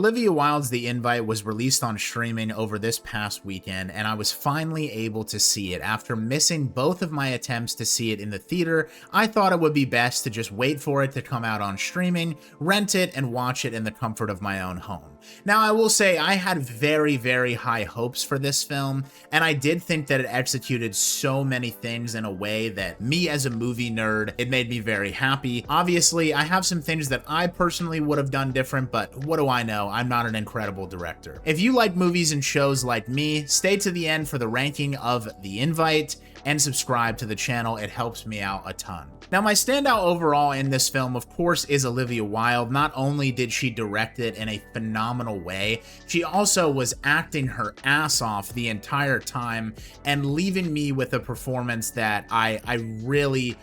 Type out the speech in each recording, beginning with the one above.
Olivia Wilde's The Invite was released on streaming over this past weekend, and I was finally able to see it. After missing both of my attempts to see it in the theater, I thought it would be best to just wait for it to come out on streaming, rent it, and watch it in the comfort of my own home. Now, I will say I had very, very high hopes for this film, and I did think that it executed so many things in a way that me as a movie nerd, it made me very happy. Obviously, I have some things that I personally would have done different, but what do I know? I'm not an incredible director. If you like movies and shows like me, stay to the end for the ranking of The Invite and subscribe to the channel. It helps me out a ton. Now, my standout overall in this film, of course, is Olivia Wilde. Not only did she direct it in a phenomenal way, she also was acting her ass off the entire time and leaving me with a performance that I really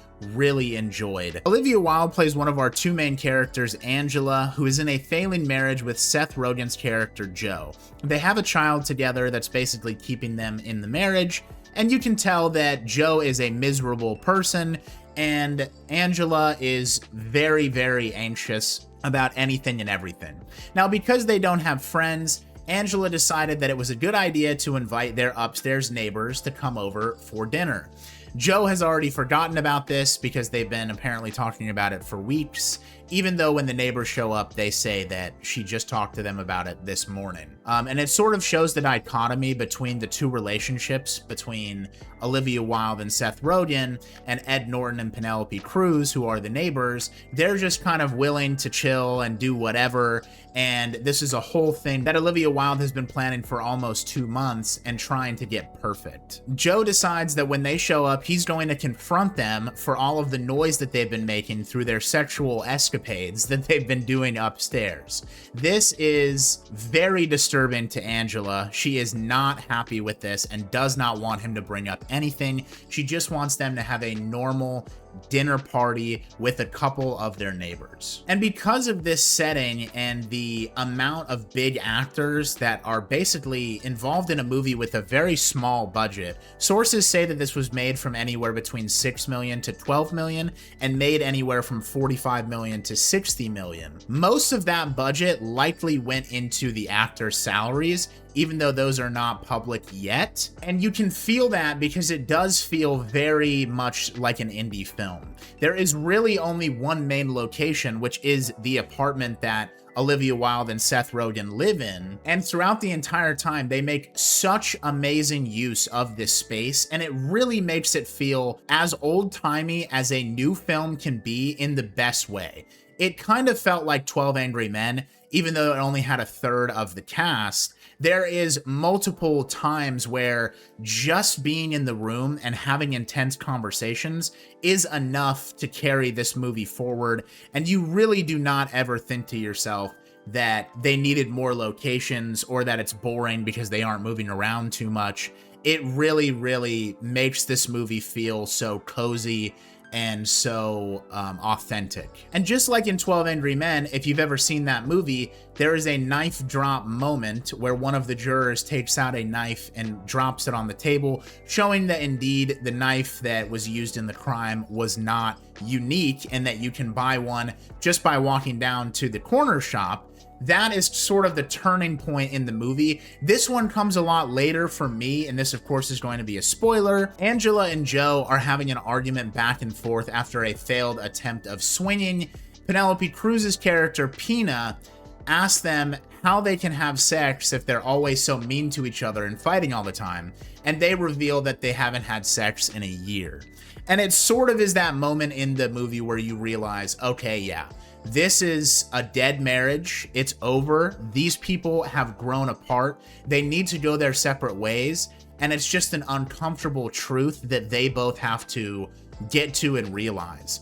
enjoyed. Olivia Wilde plays one of our two main characters, Angela, who is in a failing marriage with Seth Rogen's character, Joe. They have a child together that's basically keeping them in the marriage, and you can tell that Joe is a miserable person, and Angela is very, very anxious about anything and everything. Now, because they don't have friends, Angela decided that it was a good idea to invite their upstairs neighbors to come over for dinner. Joe has already forgotten about this because they've been apparently talking about it for weeks, even though when the neighbors show up, they say that she just talked to them about it this morning. And it sort of shows the dichotomy between the two relationships between Olivia Wilde and Seth Rogen and Ed Norton and Penelope Cruz, who are the neighbors. They're just kind of willing to chill and do whatever. And this is a whole thing that Olivia Wilde has been planning for almost 2 months and trying to get perfect. Joe decides that when they show up, he's going to confront them for all of the noise that they've been making through their sexual escapades that they've been doing upstairs. This is very disturbing to Angela. She is not happy with this and does not want him to bring up anything. She just wants them to have a normal dinner party with a couple of their neighbors. And because of this setting and the amount of big actors that are basically involved in a movie with a very small budget, sources say that this was made from anywhere between $6 million to $12 million and made anywhere from $45 million to $60 million. Most of that budget likely went into the actors' salaries, even though those are not public yet. And you can feel that because it does feel very much like an indie film. There is really only one main location, which is the apartment that Olivia Wilde and Seth Rogen live in. And throughout the entire time, they make such amazing use of this space, and it really makes it feel as old-timey as a new film can be in the best way. It kind of felt like 12 Angry Men, even though it only had a third of the cast. There is multiple times where just being in the room and having intense conversations is enough to carry this movie forward, and you really do not ever think to yourself that they needed more locations or that it's boring because they aren't moving around too much. It really makes this movie feel so cozy and so authentic. And just like in 12 Angry Men, if you've ever seen that movie, there is a knife drop moment where one of the jurors takes out a knife and drops it on the table, showing that indeed the knife that was used in the crime was not unique and that you can buy one just by walking down to the corner shop. That is sort of the turning point in the movie. This one comes a lot later for me, and this of course is going to be a spoiler. Angela and Joe are having an argument back and forth after a failed attempt of swinging. Penelope Cruz's character, Pina, asks them how they can have sex if they're always so mean to each other and fighting all the time, and they reveal that they haven't had sex in a year. And it sort of is that moment in the movie where you realize, okay, yeah, this is a dead marriage. It's over. These people have grown apart. They need to go their separate ways. And it's just an uncomfortable truth that they both have to get to and realize.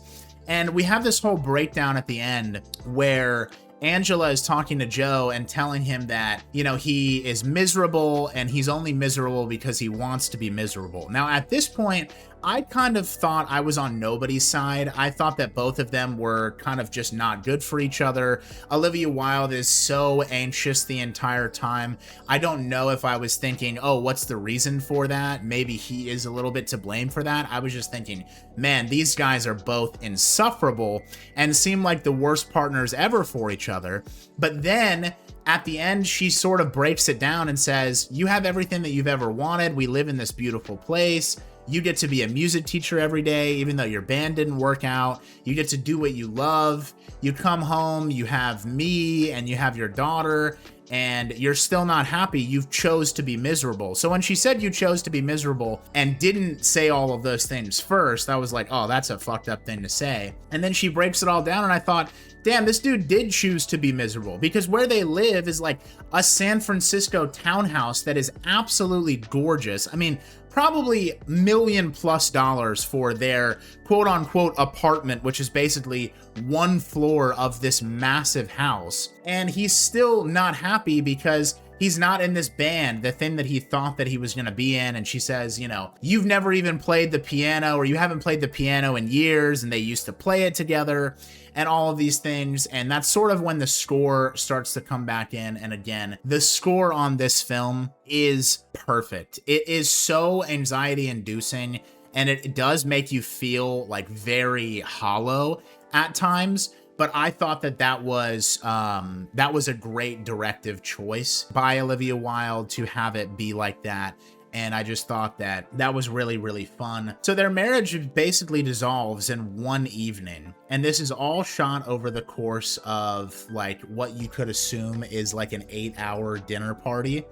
And we have this whole breakdown at the end where Angela is talking to Joe and telling him that, you know, he is miserable and he's only miserable because he wants to be miserable. Now, at this point, I kind of thought I was on nobody's side. I thought that both of them were kind of just not good for each other. Olivia Wilde is so anxious the entire time. I don't know if I was thinking, oh, what's the reason for that? Maybe he is a little bit to blame for that. I was just thinking, man, these guys are both insufferable and seem like the worst partners ever for each other. But then at the end, she sort of breaks it down and says, you have everything that you've ever wanted. We live in this beautiful place. You get to be a music teacher every day, even though your band didn't work out. You get to do what you love. You come home, you have me, and you have your daughter, and you're still not happy. You've chose to be miserable. So when she said you chose to be miserable and didn't say all of those things first, I was like, oh, that's a fucked up thing to say. And then she breaks it all down, and I thought, damn, this dude did choose to be miserable, because where they live is like a San Francisco townhouse that is absolutely gorgeous. I mean, probably $1 million+ for their quote unquote apartment, which is basically one floor of this massive house. And he's still not happy because he's not in this band, the thing that he thought that he was going to be in. And she says, you know, you've never even played the piano, or you haven't played the piano in years, and they used to play it together, and all of these things. And that's sort of when the score starts to come back in. And again, the score on this film is perfect. It is so anxiety inducing, and it does make you feel like very hollow at times. But I thought that was a great directive choice by Olivia Wilde to have it be like that. And I just thought that was really, really fun. So their marriage basically dissolves in one evening. And this is all shot over the course of like what you could assume is like an 8-hour dinner party.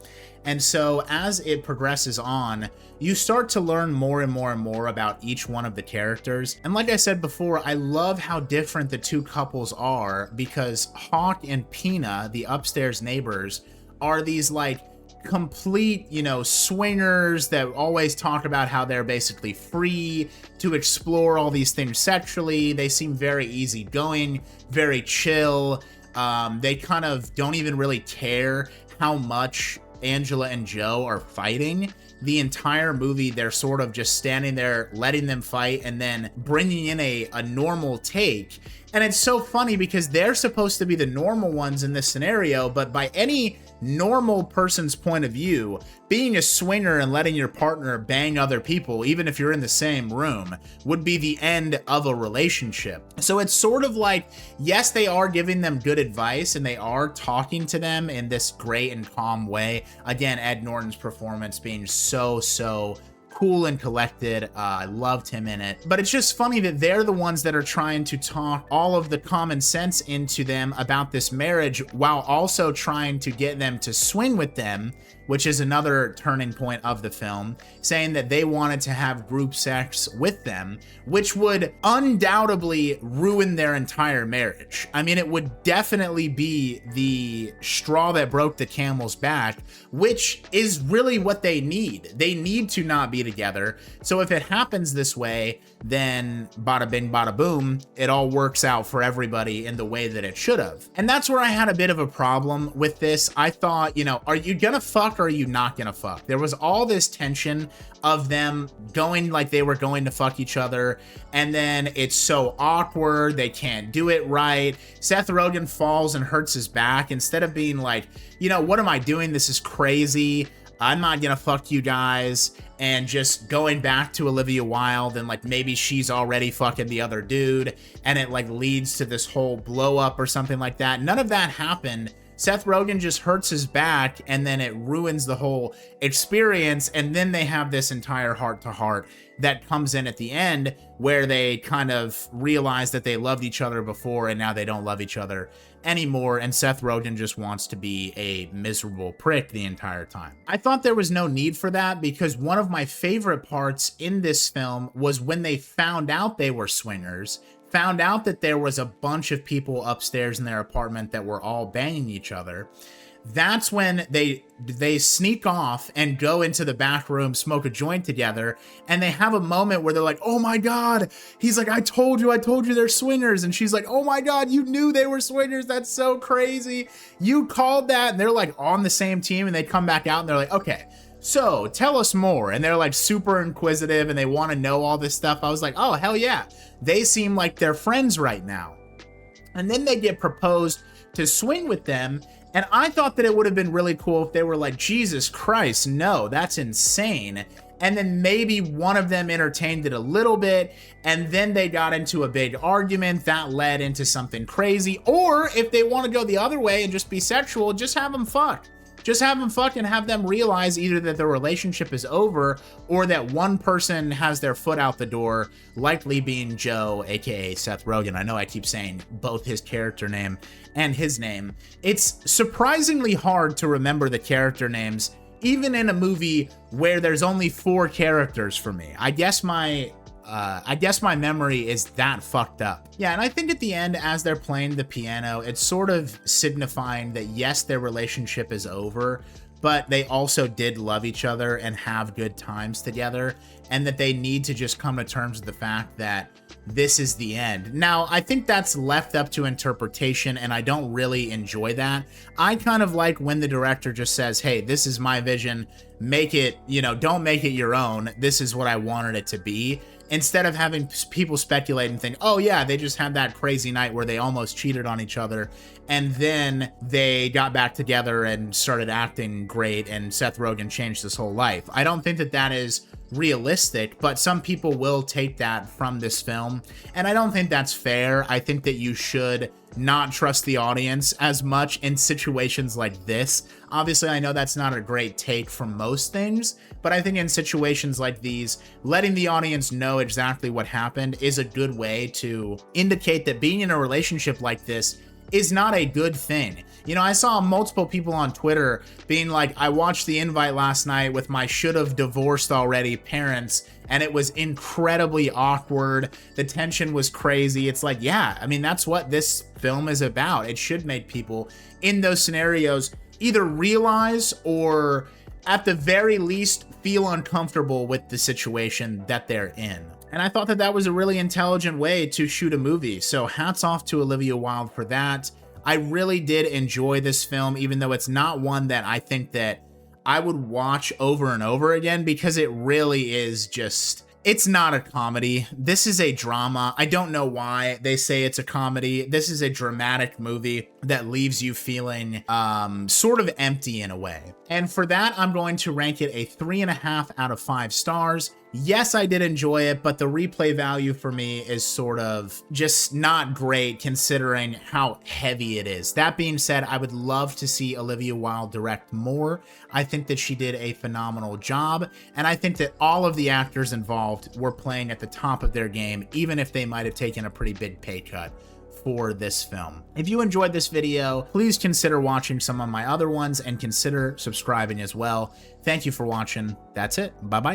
And so as it progresses on, you start to learn more and more and more about each one of the characters. And like I said before, I love how different the two couples are, because Hawk and Pina, the upstairs neighbors, are these like complete, you know, swingers that always talk about how they're basically free to explore all these things sexually. They seem very easygoing, very chill. They kind of don't even really care how much Angela and Joe are fighting. The entire movie, they're sort of just standing there, letting them fight, and then bringing in a normal take. And it's so funny because they're supposed to be the normal ones in this scenario, but by any normal person's point of view, being a swinger and letting your partner bang other people, even if you're in the same room, would be the end of a relationship. So it's sort of like, yes, they are giving them good advice and they are talking to them in this great and calm way. Again, Ed Norton's performance being so cool and collected. I loved him in it. But it's just funny that they're the ones that are trying to talk all of the common sense into them about this marriage, while also trying to get them to swing with them, which is another turning point of the film, saying that they wanted to have group sex with them, which would undoubtedly ruin their entire marriage. I mean, it would definitely be the straw that broke the camel's back, which is really what they need. They need to not be together. So if it happens this way, then bada bing, bada boom, it all works out for everybody in the way that it should have. And that's where I had a bit of a problem with this. I thought, you know, are you gonna fuck or are you not gonna fuck? There was all this tension of them going like they were going to fuck each other, and then it's so awkward, they can't do it right. Seth Rogen falls and hurts his back. Instead of being like, you know, what am I doing? This is crazy. I'm not gonna fuck you guys, and just going back to Olivia Wilde, and like maybe she's already fucking the other dude, and it like leads to this whole blow up or something like that. None of that happened. Seth Rogen just hurts his back, and then it ruins the whole experience. And then they have this entire heart-to-heart that comes in at the end, where they kind of realize that they loved each other before, and now they don't love each other anymore. And Seth Rogen just wants to be a miserable prick the entire time. I thought there was no need for that, because one of my favorite parts in this film was when they found out they were swingers, found out that there was a bunch of people upstairs in their apartment that were all banging each other. That's when they sneak off and go into the back room, smoke a joint together, and they have a moment where they're like, oh my God. He's like, I told you they're swingers. And she's like, oh my God, you knew they were swingers. That's so crazy. You called that. And they're like on the same team, and they come back out and they're like, okay, so tell us more. And they're like super inquisitive and they want to know all this stuff. I was like, oh, hell yeah. They seem like they're friends right now. And then they get proposed to swing with them. And I thought that it would have been really cool if they were like, Jesus Christ, no, that's insane. and then maybe one of them entertained it a little bit, and then they got into a big argument that led into something crazy. Or if they want to go the other way and just be sexual, just have them fuck. Just have them fuck and have them realize either that the relationship is over or that one person has their foot out the door, likely being Joe, aka Seth Rogen. I know I keep saying both his character name and his name. It's surprisingly hard to remember the character names, even in a movie where there's only 4 characters for me. I guess my memory is that fucked up. Yeah, and I think at the end, as they're playing the piano, it's sort of signifying that yes, their relationship is over, but they also did love each other and have good times together, and that they need to just come to terms with the fact that this is the end. Now, I think that's left up to interpretation, and I don't really enjoy that. I kind of like when the director just says, hey, this is my vision, make it, don't make it your own. This is what I wanted it to be. Instead of having people speculate and think, oh yeah, they just had that crazy night where they almost cheated on each other, and then they got back together and started acting great, and Seth Rogen changed his whole life. I don't think that that is realistic, but some people will take that from this film, and I don't think that's fair. I think that you should not trust the audience as much in situations like this. Obviously, I know that's not a great take from most things, but I think in situations like these, letting the audience know exactly what happened is a good way to indicate that being in a relationship like this is not a good thing. I saw multiple people on Twitter being like, I watched The Invite last night with my should've divorced already parents, and it was incredibly awkward. The tension was crazy. It's like, yeah, I mean, that's what this film is about. It should make people in those scenarios either realize or at the very least feel uncomfortable with the situation that they're in. And I thought that that was a really intelligent way to shoot a movie. So hats off to Olivia Wilde for that. I really did enjoy this film, even though it's not one that I think that I would watch over and over again, because it really is just, it's not a comedy. This is a drama. I don't know why they say it's a comedy. This is a dramatic movie that leaves you feeling sort of empty in a way. And for that, I'm going to rank it a 3.5 out of 5 stars. Yes, I did enjoy it, but the replay value for me is sort of just not great considering how heavy it is. That being said, I would love to see Olivia Wilde direct more. I think that she did a phenomenal job, and I think that all of the actors involved were playing at the top of their game, even if they might have taken a pretty big pay cut for this film. If you enjoyed this video, please consider watching some of my other ones and consider subscribing as well. Thank you for watching. That's it. Bye-bye.